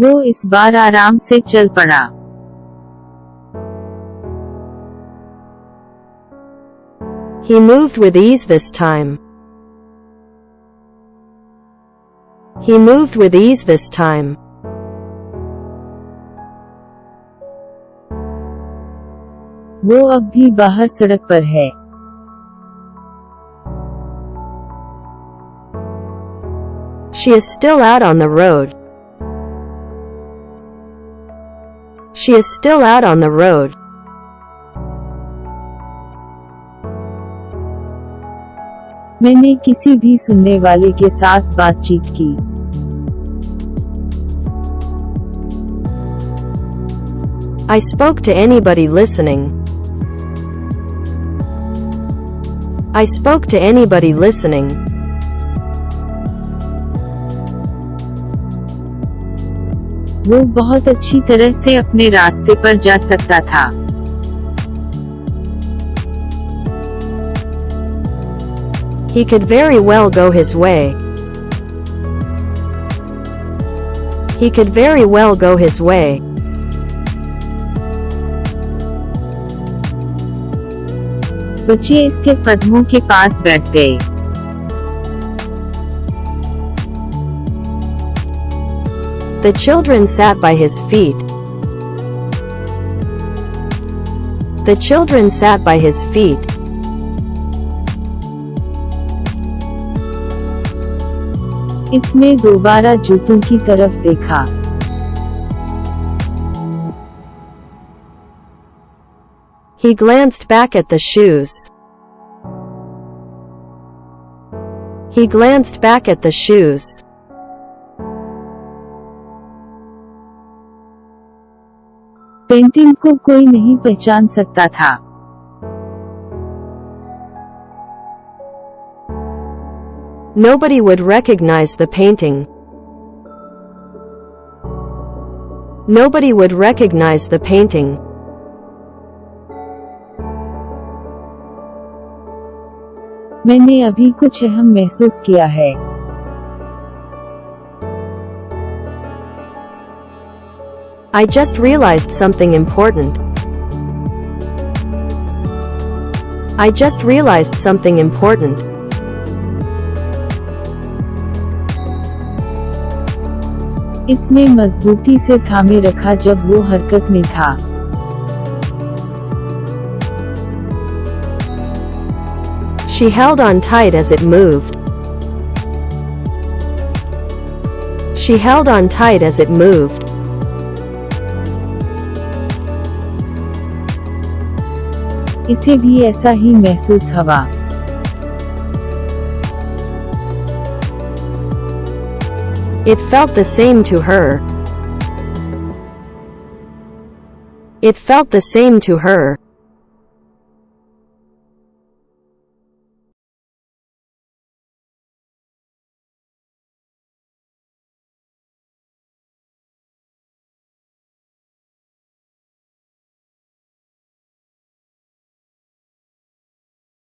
वो इस बार आराम से चल पड़ा। He moved with ease this time. He moved with ease this time. वो अब भी बाहर सड़क पर है। She is still out on the road. She is still out on the road. मैंने किसी भी सुनने वाले के साथ बातचीत की। I spoke to anybody listening. I spoke to anybody listening. वो बहुत अच्छी तरह से अपने रास्ते पर जा सकता था। He could very well go his way. He could very well go his way. बच्चे इसके कदमों के पास बैठ गए। The children sat by his feet. The children sat by his feet. इसने दोबारा जूतों की तरफ देखा। He glanced back at the shoes. He glanced back at the shoes. Painting को कोई नहीं पहचान सकता था। Nobody would recognize the painting. Nobody would recognize the painting. मैंने अभी कुछ अहम महसूस किया है। I just realized something important. I just realized something important. इसने मजबूती से थामे रखा जब वो हरकत में था। She held on tight as it moved. She held on tight as it moved. इसे भी ऐसा ही महसूस हुआ। It felt the same to her. It felt the same to her.